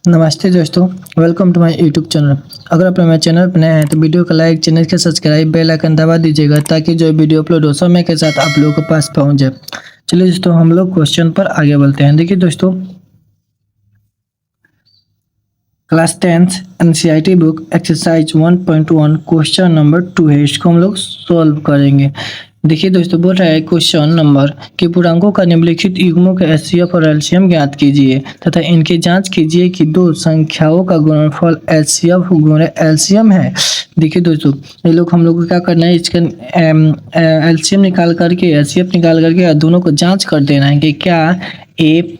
नमस्ते दोस्तों, welcome to my YouTube channel. अगर आप मेरे चैनल पर नए हैं तो वीडियो को लाइक, चैनल के सब्सक्राइब, बेल आइकन दबा दीजिएगा ताकि जो वीडियो अपलोड हो समय के साथ आप लोगों के पास पहुंच जाए। चलिए दोस्तों, हम लोग क्वेश्चन पर आगे बढ़ते हैं। देखिए दोस्तों, class 10th NCERT book exercise 1.1 question number 2 है। इसको हम लोग सॉल्व करेंगे। देखिए दोस्तों, बोल रहा है क्वेश्चन नंबर कि पूर्णांकों का निम्नलिखित युग्मों के एचसीएफ और एलसीएम ज्ञात कीजिए तथा इनकी जांच कीजिए कि दो संख्याओं का गुणनफल एचसीएफ गुणा एलसीएम है। देखिए दोस्तों, ये लोग हम लोग को क्या करना है, इसका एलसीएम निकाल करके एचसीएफ निकाल करके दोनों को जांच कर देना है कि क्या ए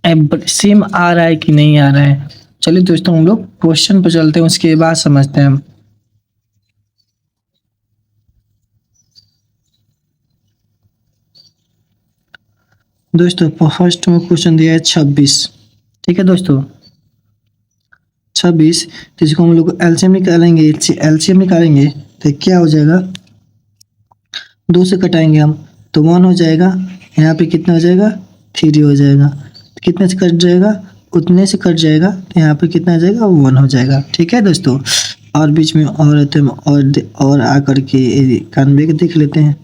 सेम आ रहा है कि नहीं आ रहा है। चलिए दोस्तों, हम लोग क्वेश्चन पर चलते हैं, उसके बाद समझते हैं। दोस्तों, फर्स्ट में क्वेश्चन दिया है 26। ठीक है दोस्तों, 26। तो इसको हम लोग एलसीएम निकालेंगे तो क्या हो जाएगा, 2 से कटाएंगे हम तो 1 हो जाएगा। यहाँ पे कितना हो जाएगा, 3 हो जाएगा। तो कितने से कट जाएगा, उतने से कट जाएगा। तो यहाँ पे कितना आ जाएगा, 1 हो जाएगा। ठीक है दोस्तों, और बीच में और रहते हैं और आकर के 91 के देख लेते हैं।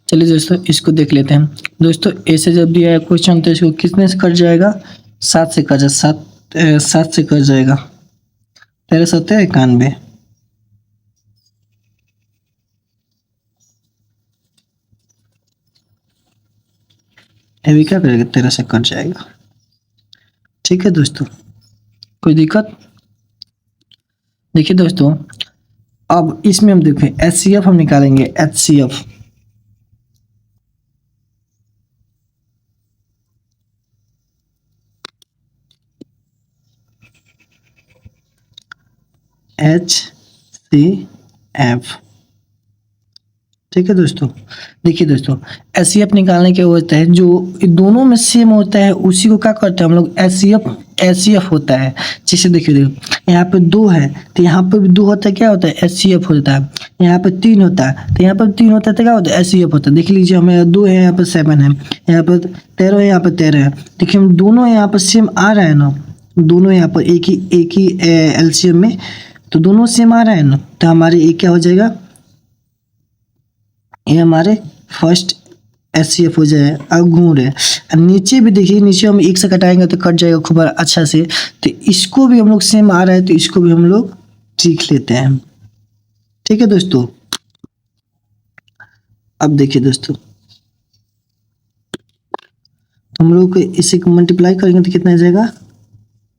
चलिए दोस्तों, इसको देख लेते हैं। दोस्तों, ऐसे जब दिया है क्वेश्चन तो इसको कितने से कट जाएगा, 7 से कट जाएगा। 7 से कट जाएगा, 13 7 91। अभी क्या करेगा, 13 से कट जाएगा। ठीक है दोस्तों, कोई दिक्कत। देखिए दोस्तों, अब इसमें हम देखें एचसीएफ हम निकालेंगे। HCF HCF। ठीक है दोस्तों, देखिए दोस्तों, एचसीएफ निकालने के होता है जो दोनों में सेम होता है उसी को क्या करते हैं हम लोग, एचसीएफ होता है। जैसे देखिए यहाँ पे 2 है तो यहाँ पे भी 2 होता है, क्या होता है, एचसीएफ होता है। यहाँ पे 3 होता है तो यहाँ पर 3 होता है तो क्या होता है, एचसीएफ होता है। देख लीजिए, हमें 2 है, यहाँ पर 7 है, यहाँ पर 13 है, यहाँ पर 13 है। देखिए हम दोनों यहाँ पर सेम आ रहा है ना, दोनों यहाँ पर एक ही एलसीएम में, तो दोनों सेम आ रहा है ना, तो हमारे एक क्या हो जाएगा, ये हमारे फर्स्ट एचसीएफ हो जाए। अब गुण है, नीचे भी देखिए, नीचे हम एक से कटाएंगे तो कट जाएगा खूब अच्छा से। तो इसको भी हम लोग सेम आ रहा है तो इसको भी हम लोग सीख लेते हैं। ठीक है दोस्तों, अब देखिए दोस्तों, हम लोग इसे मल्टीप्लाई करेंगे तो कितना आ जाएगा,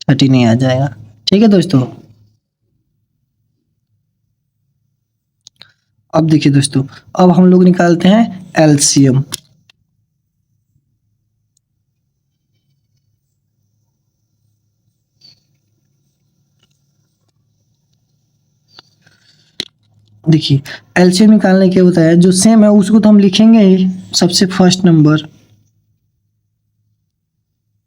39 आ जाएगा। ठीक है दोस्तों, अब देखिए दोस्तों, अब हम लोग निकालते हैं एलसीएम। देखिए, एलसीएम निकालने के होता है जो सेम है उसको तो हम लिखेंगे ही सबसे फर्स्ट नंबर,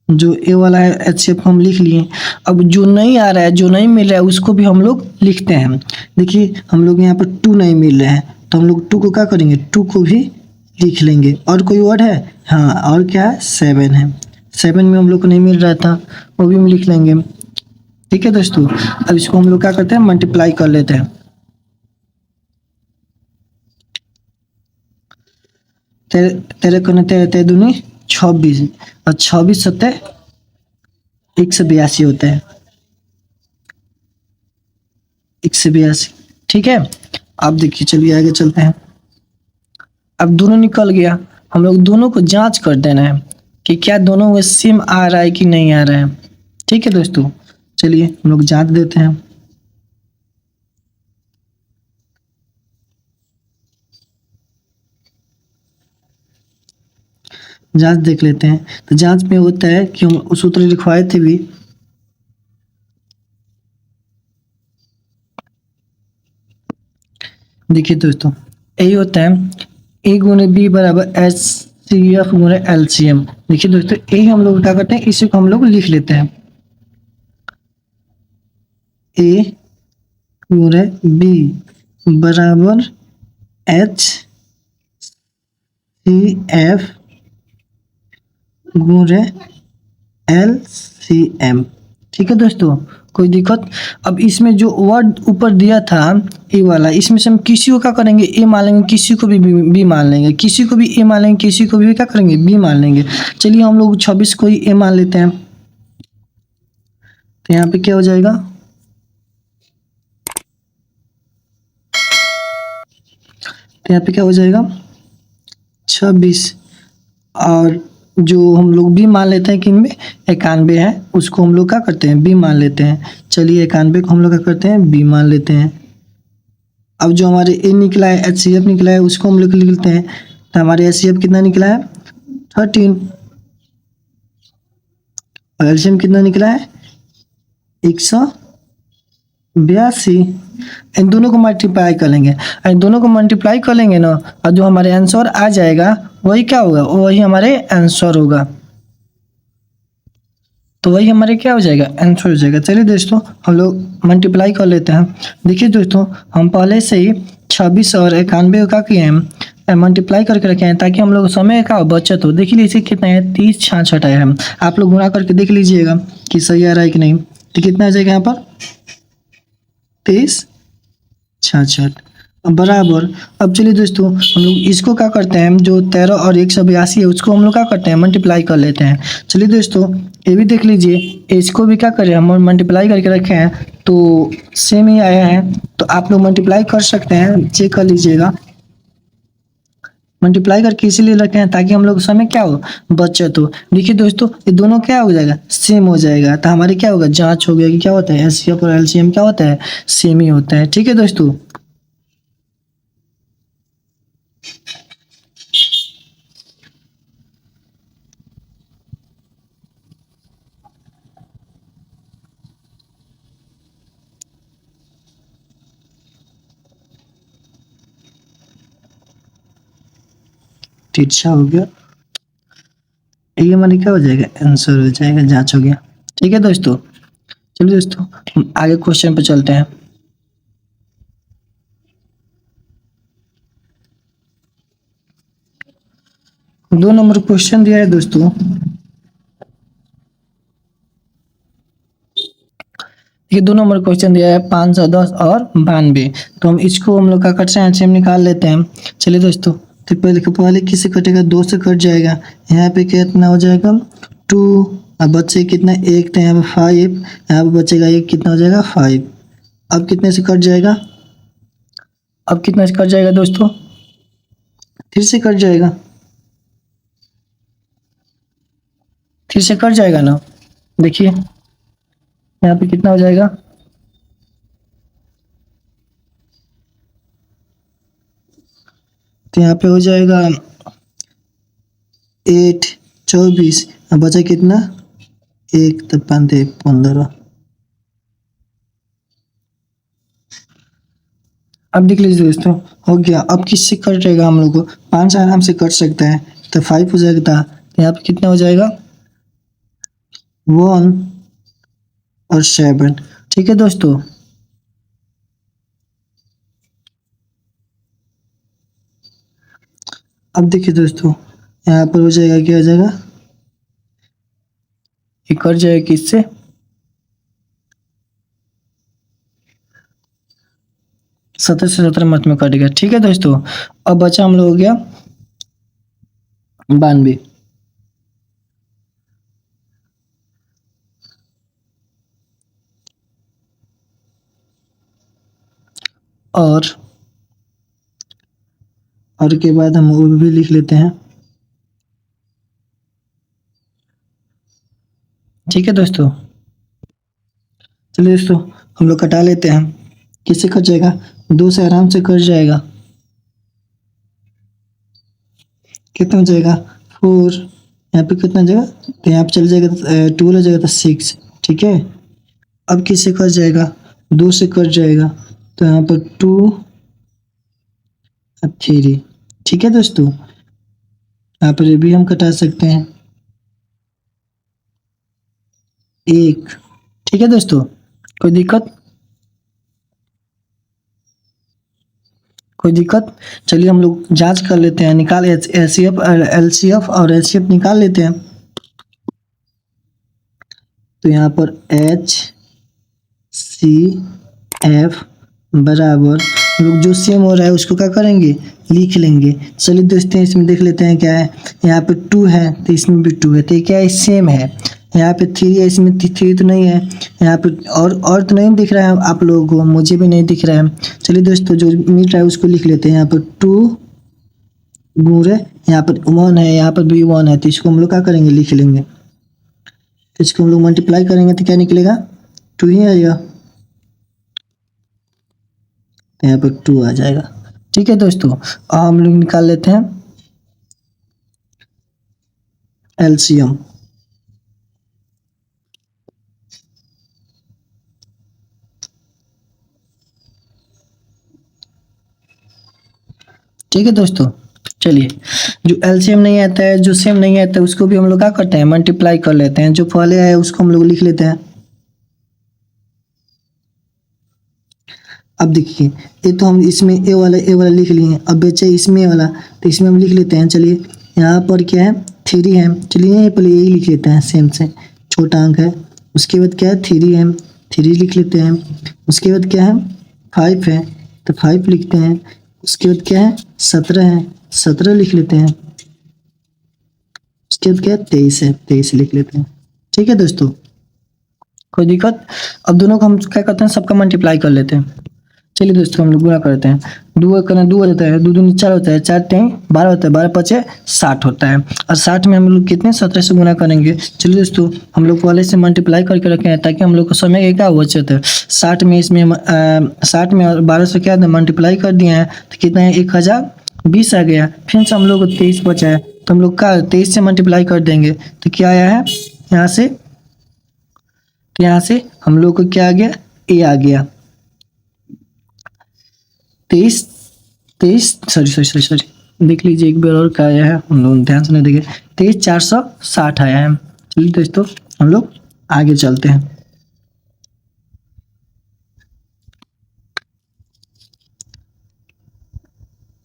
जो ए वाला है एचसीएफ हम लिख लिए। अब जो नहीं आ रहा है, जो नहीं मिल रहा है उसको भी हम लोग लिखते हैं। देखिए, हम लोग यहाँ पर 2 नहीं मिल रहा है तो हम लोग 2 को क्या करेंगे, 2 को भी लिख लेंगे। और कोई वर्ड है, हाँ, और क्या है, 7 है। 7 में हम लोग को नहीं मिल रहा था, वो भी हम लिख लेंगे। ठीक है दोस्तों, अब इसको हम लोग क्या करते हैं, मल्टीप्लाई कर लेते हैं। तेरह को तेरह दूनी 26 और 26 सत्ते 182 होता है, 182। ठीक है, अब देखिए, चलिए आगे चलते हैं। अब दोनों निकल गया, हम लोग दोनों को जांच कर देना है कि क्या दोनों में सेम आ रहा है कि नहीं आ रहा है। ठीक है दोस्तों, चलिए हम लोग जांच देते हैं। जांच देख लेते हैं। तो जांच में होता है कि हम सूत्र लिखवाए थे भी। देखिए दोस्तों, यही होता है ए गुणे बी बराबर एच सी एफ गुणे एलसीएम। देखिए दोस्तों, यही हम लोग क्या करते हैं, इसी को हम लोग लिख लेते हैं, ए गुणे बी बराबर एच CF गुणे LCM। ठीक है दोस्तों, कोई दिक्कत? अब इसमें जो वर्ड ऊपर दिया था ए वाला, इसमें से हम किसी को क्या करेंगे, ए मान लेंगे, किसी को भी बी मान लेंगे, किसी को भी ए मान लेंगे, किसी को भी क्या करेंगे, बी मान लेंगे। चलिए हम लोग 26 को ही ए मान लेते हैं। तो यहाँ पे क्या हो जाएगा, तो यहाँ पे क्या हो जाएगा 26, और जो हम लोग बी मान लेते हैं कि इनमें 91 है, उसको हम लोग क्या करते हैं, बी मान लेते हैं। चलिए 91 को हम लोग क्या करते हैं, बी मान लेते हैं। अब जो हमारे ए निकला है, HCF निकला है, उसको हम लोग लिख लेते हैं। तो हमारे HCF कितना निकला है 13, और एलसीएम कितना निकला है 182। इन दोनों को मल्टीप्लाई कर लेंगे, इन दोनों को मल्टीप्लाई कर लेंगे ना, और जो हमारे आंसर आ जाएगा वही क्या होगा, वही हमारे आंसर होगा। तो वही हमारे क्या हो जाएगा, आंसर हो जाएगा। चलिए दोस्तों हम लोग मल्टीप्लाई कर लेते हैं। देखिए दोस्तों, हम पहले से ही 26 और 91 को क्या किए हैं, मल्टीप्लाई करके रखे हैं, ताकि हम लोग समय का बचत हो। देख लीजिए कितना है, 30 66 आया है। आप लोग गुणा करके देख लीजिएगा कि सही आ रहा है कि नहीं। तो कितना आ जाएगा यहाँ पर 30 66 बराबर। अब चलिए दोस्तों हम लोग इसको क्या करते हैं, जो 13 और 182 है, उसको हम लोग क्या करते हैं, मल्टीप्लाई कर लेते हैं। चलिए दोस्तों ये भी देख लीजिए, इसको भी क्या करें, हम मल्टीप्लाई करके रखे हैं, तो सेम ही आया है। तो आप लोग मल्टीप्लाई कर सकते हैं, चेक कर लीजिएगा। मल्टीप्लाई करके इसीलिए रखे हैं ताकि हम लोग समय क्या हो, बचत हो। देखिए दोस्तों ये दोनों क्या हो जाएगा, सेम हो जाएगा। तो हमारी क्या होगा, जांच हो गया कि क्या होता है, एचसीएफ और एलसीएम क्या होता है, सेम ही होता है। ठीक है दोस्तों, तिरछा हो गया, ये हमारे क्या हो जाएगा, आंसर हो जाएगा, जांच हो गया। ठीक है दोस्तों, चलिए दोस्तों हम आगे क्वेश्चन पे चलते हैं। दो नंबर क्वेश्चन दिया है दोस्तों। ये दो नंबर क्वेश्चन दिया है 510 और 92। तो हम इसको हम लोग का कट से आंसर निकाल लेते हैं। चलिए दोस्तों, तो पहले किससे कटेगा, 2 से कट जाएगा। यहाँ पे कितना हो जाएगा 2, अब बचे कितना 1, तो यहाँ पे 5, यहाँ पे बचेगा 1, कितना हो जाएगा 5। अब कितने से कट जाएगा, अब कितना से कट जाएगा दोस्तों, फिर से कट जाएगा, फिर से कट जाएगा ना। देखिए यहाँ पे कितना हो जाएगा, तो यहाँ पे हो जाएगा 8 24, अब बचा कितना 1, तो 5 15। अब देख लीजिए दोस्तों, हो गया। अब किससे कट जाएगा, हम लोग को 5 आराम से कट सकता है, तो 5 हो जाएगा। तो यहाँ पे कितना हो जाएगा 1 और 7। ठीक है दोस्तों, अब देखिए दोस्तों, यहाँ पर हो जाएगा, क्या हो जाएगा, ये कट जाएगा किससे, 17 से 17 मत में कट गया। ठीक है दोस्तों, अब बचा हम लोग हो गया 92। और के बाद हम वो भी लिख लेते हैं। ठीक है दोस्तों, चलिए दोस्तों हम लोग कटा लेते हैं। किससे कट जाएगा, 2 से आराम से कट जाएगा, कितना हो जाएगा 4, यहाँ पे कितना जाएगा, तो यहाँ पे चल जाएगा 12 हो जाएगा, तो 6। ठीक है, अब किससे कट जाएगा, 2 से कट जाएगा, तो यहाँ पर 2 और 3। ठीक है दोस्तों, यहाँ पर भी हम कटा सकते हैं 1। ठीक है दोस्तों, कोई दिक्कत, कोई दिक्कत? चलिए हम लोग जांच कर लेते हैं, निकाल एचसीएफ एलसीएफ और एचसीएफ निकाल लेते हैं। तो यहाँ पर एच सी एफ बराबर हम लोग जो सेम हो रहा है उसको क्या करेंगे, लिख लेंगे। चलिए दोस्तों इसमें देख लेते हैं क्या है। यहाँ पे 2 है तो इसमें भी 2 है, तो ये क्या है, सेम है। यहाँ पे 3 है, इसमें 3 तो नहीं है। यहाँ पे और तो नहीं दिख रहा है आप लोगों को, मुझे भी नहीं दिख रहा है। चलिए दोस्तों जो मिल रहा है उसको लिख लेते हैं। यहाँ पर 2 गुणे यहाँ पर 1 है, यहाँ पर भी 1 है, तो इसको हम लोग क्या करेंगे, लिख लेंगे। तो इसको हम लोग मल्टीप्लाई करेंगे तो क्या निकलेगा, 2 ही आएगा। तो यहाँ पर 2 आ जाएगा। ठीक है दोस्तों, अब हम लोग निकाल लेते हैं एलसीएम। ठीक है दोस्तों, चलिए जो एलसीएम नहीं आता है, जो सेम नहीं आता है, उसको भी हम लोग क्या करते हैं, मल्टीप्लाई कर लेते हैं। जो पहले आया है उसको हम लोग लिख लेते हैं। अब देखिए ये तो हम इसमें ए वाला लिख लिए, अब बचे इसमें वाला, तो इसमें हम लिख लेते हैं। चलिए यहाँ पर क्या है, 3 है। चलिए यहाँ पहले यही लिख लेते हैं, सेम से छोटा अंक है। उसके बाद क्या है, 3 है, 3 लिख लेते हैं। उसके बाद क्या है, 5 है, तो 5 लिखते हैं। उसके बाद क्या है, 17 है, 17 लिख लेते हैं। उसके बाद क्या है, 23 है, 23 लिख लेते हैं। ठीक है दोस्तों, कोई दिक्कत? अब दोनों को हम क्या करते हैं, सबका मल्टीप्लाई कर लेते हैं। चलिए दोस्तों हम लोग गुणा करते हैं। 2 करना 2 हो जाता है, 2 दूनी 4 होता है, 4 3 12 होता है, 12 पचे 60 होता है। और 60 में हम लोग कितने, 17 से गुणा करेंगे। चलिए दोस्तों हम लोग पहले से मल्टीप्लाई करके रखे हैं ताकि हम लोग को समय का क्या बचत है। 60 में इसमें 60 में और 12 से क्या मल्टीप्लाई कर दिए हैं, तो कितना है, 1020 आ गया। फिर से हम लोग को 23 बचा है, तो हम लोग का 23 से मल्टीप्लाई कर देंगे, तो क्या आया है यहाँ से, तो यहाँ से हम लोग को क्या आ गया, ए आ गया। 23 23 सॉरी देख लीजिए एक बार और क्या आया है, हम लोग ध्यान से नहीं देखे। 23,460 आया है। चलिए दोस्तों हम लोग आगे चलते हैं।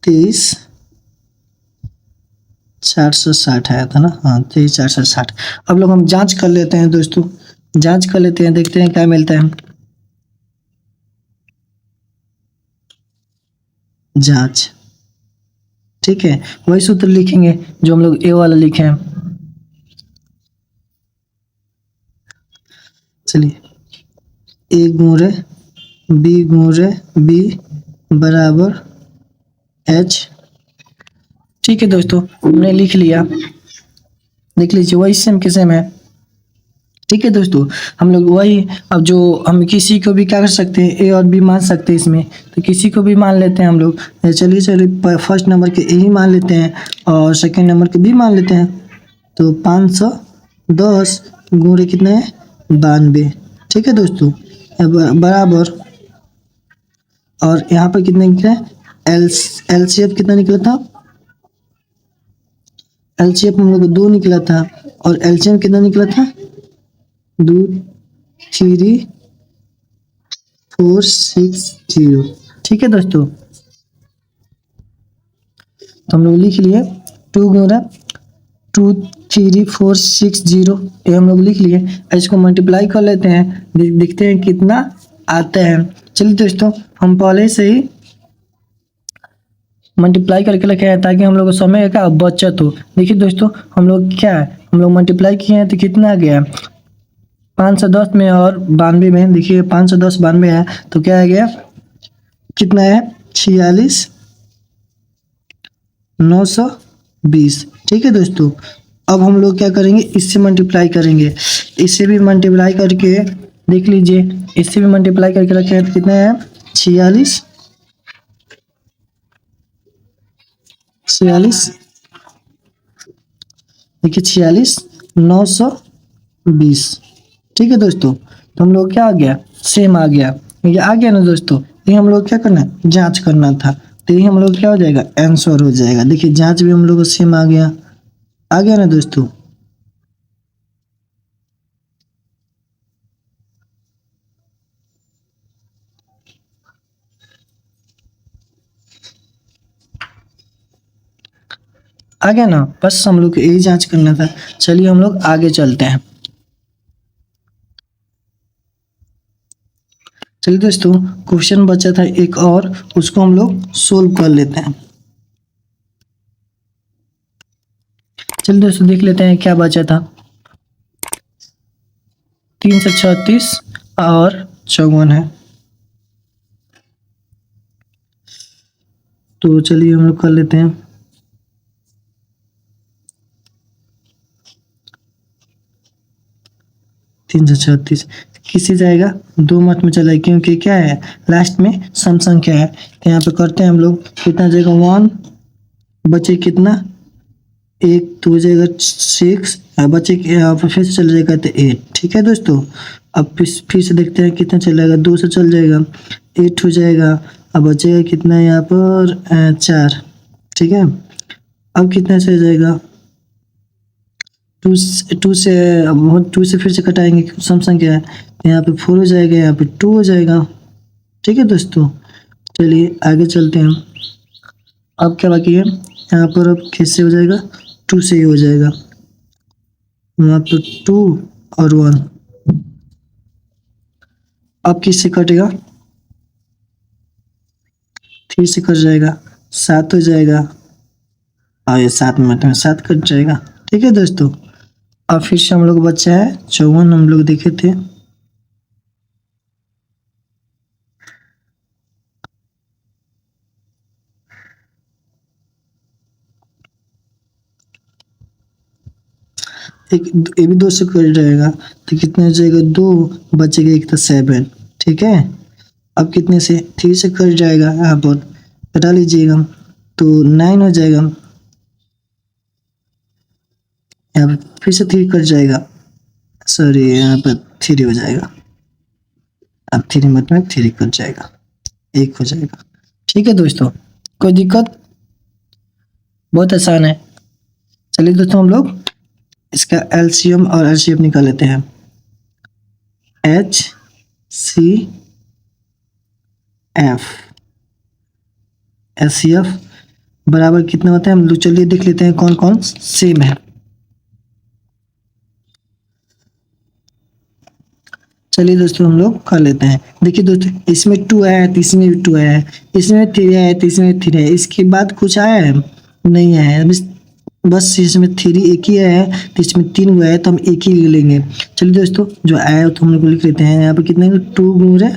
23,460 आया था ना, हाँ 23,460। अब लोग हम जांच कर लेते हैं दोस्तों, जांच कर लेते हैं, देखते हैं क्या मिलता है। जांच, ठीक है, वही सूत्र लिखेंगे जो हम लोग ए वाला लिखे हैं। चलिए ए गुणे बी बराबर एच। ठीक है दोस्तों हमने लिख लिया, देख लीजिए वही सेम के सेम है। ठीक है दोस्तों, हम लोग वही, अब जो हम किसी को भी क्या कर सकते हैं, ए और बी मान सकते हैं इसमें, तो किसी को भी मान लेते हैं हम लोग। चलिए फर्स्ट नंबर के ए ही मान लेते हैं और सेकंड नंबर के बी मान लेते हैं। तो 510 गुणे कितने हैं, 92। ठीक है दोस्तों, बराबर, और यहाँ पर कितने निकला, एलसीएफ कितना निकला था, एलसीएफ हम लोग को 2 निकला था, और एलसीएम कितना निकला था, 2 3 4 6 0। ठीक है दोस्तों, तो हम लोग लिख लिए 2 गुना 2 3 4 6 0, ये हम लोग लिख लिए। इसको मल्टीप्लाई कर लेते हैं, देखते हैं कितना आता है। चलिए दोस्तों हम पहले से ही मल्टीप्लाई करके रखे हैं ताकि हम लोग को समय का बचत हो। देखिए दोस्तों हम लोग क्या है, हम लोग मल्टीप्लाई किए हैं तो कितना आ गया, 510 में और 92 में, देखिए 510 92 है, तो क्या आ गया, कितना है, 46,920। ठीक है दोस्तों, अब हम लोग क्या करेंगे, इससे मल्टीप्लाई करेंगे, इससे भी मल्टीप्लाई करके देख लीजिए, इससे भी मल्टीप्लाई करके रखे हैं तो कितना है, 46 देखिए 46,920। ठीक है दोस्तों, तो हम लोग क्या आ गया, सेम आ गया, ये आ गया ना दोस्तों। ये हम लोग क्या करना है, जांच करना था, तो ये हम लोग क्या हो जाएगा, आंसर हो जाएगा। देखिए जांच भी हम लोग को सेम आ गया ना दोस्तों। आ गया ना, बस हम लोग को यही जांच करना था। चलिए हम लोग आगे चलते हैं। चलिए दोस्तों, क्वेश्चन बचा था एक और, उसको हम लोग सोल्व कर लेते हैं। चलिए दोस्तों देख लेते हैं क्या बचा था। 336 और 54 है। तो चलिए हम लोग कर लेते हैं। 336 किससे जाएगा, दो मत में चला, क्योंकि क्या है लास्ट में सम संख्या है। तो यहाँ पे करते हैं हम लोग, कितना जाएगा 1, बचे कितना 1, तो हो जाएगा 6, बचे यहाँ पर फिर से चल जाएगा तो 8। ठीक है दोस्तों, अब फिर से देखते हैं कितना चल जाएगा, 2 से चल जाएगा 8 हो जाएगा। अब बचेगा कितना यहाँ पर 4। ठीक है, अब कितना चल जाएगा, टू से, अब 2 से फिर से कटाएंगे, सम संख्या है, तो यहाँ पे 4 हो जाएगा, यहाँ पे 2 हो जाएगा। ठीक है दोस्तों, चलिए आगे चलते हैं। अब क्या बाकी है, यहाँ पर अब किससे हो जाएगा, 2 से ही हो जाएगा। यहाँ पे 2 और 1, अब किससे कटेगा, 3 से कट जाएगा, 7 हो जाएगा, और ये 7 मिनट में 7 कट जाएगा। ठीक है दोस्तों, अब फिर से हम लोग बच्चा है 54, हम लोग देखे थे। एक ये भी 2 से कट जाएगा, तो कितना हो जाएगा, 2 बचेगा, एक तो 7। ठीक है, अब कितने से, 3 से कट जाएगा, यहाँ पर घटा लीजिएगा, तो 9 हो जाएगा। यहाँ पर फिर से 3 कट जाएगा, सॉरी यहाँ पर 3 हो जाएगा। अब 3 मत में 3 कट जाएगा, 1 हो जाएगा। ठीक है दोस्तों, कोई दिक्कत, बहुत आसान है। चलिए दोस्तों हम लोग इसका एलसीएम और एलसीएफ निकाल लेते हैं। HCF एचसीएफ बराबर कितना होता है, हम लोग चलिए देख लेते हैं कौन कौन सेम है। चलिए दोस्तों हम लोग कर लेते हैं। देखिए दोस्तों, इसमें 2 आया है तो इसमें भी 2 आया है, इसमें 3 आया है तो इसमें 3 है, इसके बाद कुछ आया है नहीं आया है, बस इसमें 3 एक ही आया है, तो इसमें 3 हुआ है तो हम एक ही ले लेंगे। चलिए दोस्तों, जो आया है तो हम लोग लिख लेते हैं, यहाँ पे कितने 2 गुणे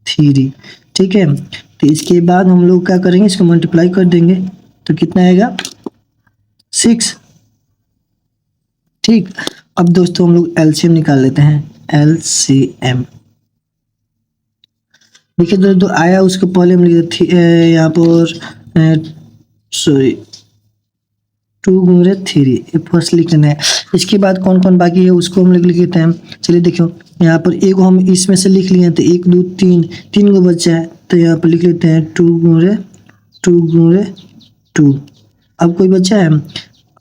3। ठीक है, तो इसके बाद हम लोग क्या करेंगे, इसको मल्टीप्लाई कर देंगे, तो कितना आएगा 6। ठीक, अब दोस्तों हम लोग एलसीएम निकाल लेते हैं। एलसीएम देखिए दोस्तों, आया उसके पहले हम लिख देते यहाँ पर, सॉरी 2 गुणे 3, ये फर्स्ट लिख लेना है। इसके बाद कौन कौन बाकी है उसको हम लिख लेते हैं। चलिए देखो, यहाँ पर एक हम इसमें से लिख लिए, तो 1 2 3, 3 को बचा है, तो यहाँ पर लिख लेते हैं 2 गुणे 2। अब कोई बचा है,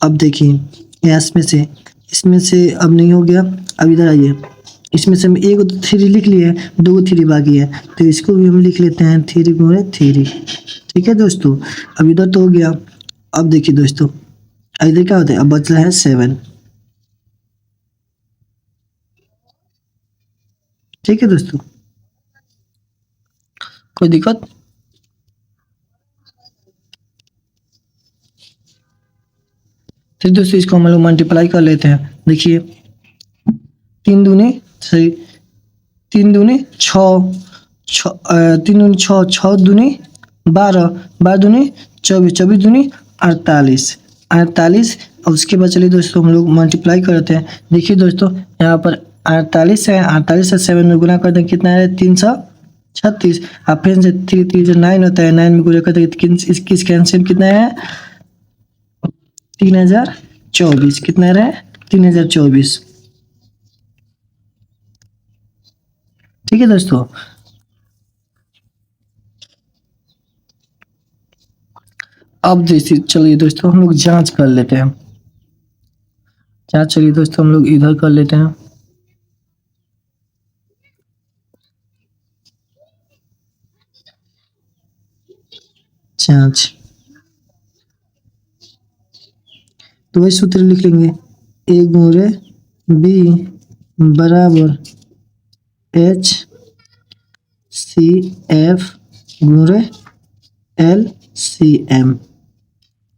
अब देखिए यहाँ इसमें से अब नहीं हो गया, अब इधर आइए, इसमें से हम 1 3 लिख लिए, 2 3 बाकी है, तो इसको भी हम लिख लेते हैं 3 गुणे 3। ठीक है दोस्तों, अब इधर तो हो गया। अब देखिए दोस्तों, इधर क्या होता है, अब बच रहा है 7। ठीक है दोस्तों, कोई दिक्कत, फिर दोस्तों इसको हम लोग मल्टीप्लाई कर लेते हैं। देखिए 3 दूनी सही, 3 दूनी 6, 3 दूनी 6, 6 दूनी 12, 12 दूनी 24, 24 दूनी 48, 48। और उसके बाद चलिए दोस्तों हम लोग मल्टीप्लाई करते हैं। देखिए दोस्तों, यहाँ पर 48 है, 48 से 7 में गुना करते हैं, कितना है 336। अब फिर से 3 3 से 9 होता है, 9 में गुना करते हैं, इसका आंसर कितना है 3024। कितना रहा 3024। ठीक है दोस्तों, अब जैसे चलिए दोस्तों हम लोग जांच कर लेते हैं। जांच चलिए दोस्तों हम लोग इधर कर लेते हैं। जांच तो वही सूत्र लिख लेंगे, ए गुणे बी बराबर एच सी एफ गुणे एल सी एम।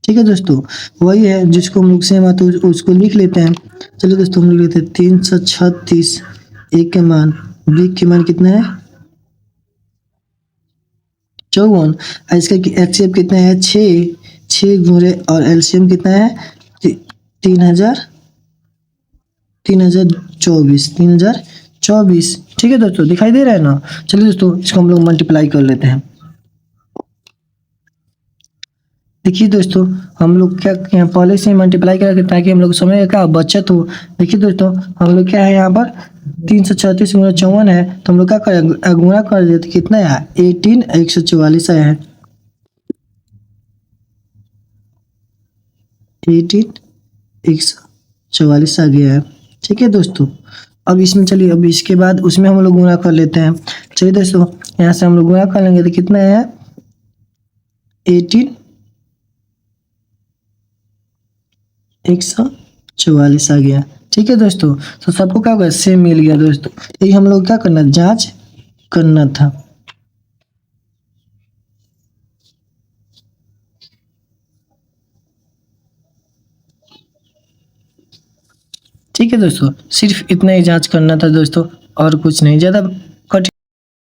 ठीक है दोस्तों, वही है जिसको हम लोग सेम आता है उसको लिख लेते हैं। चलिए दोस्तों, हम लिख लेते हैं 336, ए के मान, बी के मान कितना है 54, इसका एचसीएफ कितना है 6 गुणे और एलसीएम कितना है 3000 3024। ठीक है दोस्तों, दिखाई दे रहा है ना। चलिए दोस्तों, इसको हम लोग मल्टीप्लाई कर लेते हैं। देखिए दोस्तों, हम लोग क्या यहाँ पहले से मल्टीप्लाई करेंगे ताकि हम लोग समय का बचत हो। देखिए दोस्तों, हम लोग क्या है यहाँ पर 336 गुणा 54 है, तो हम लोग क्या करें गुणा कर देते, कितना है 18 144 आया है, 18 144 आ गया है। ठीक है दोस्तों, अब इसमें चलिए, अब इसके बाद उसमें हम लोग गुणा कर लेते हैं। चलिए दोस्तों, यहाँ से हम लोग गुणा कर लेंगे तो कितना है 18 144 आ गया। ठीक है दोस्तों, तो सबको क्या होगा सेम मिल गया दोस्तों। यही हम लोग क्या करना, जांच करना था। ठीक है दोस्तों, सिर्फ इतना ही जांच करना था दोस्तों, और कुछ नहीं, ज़्यादा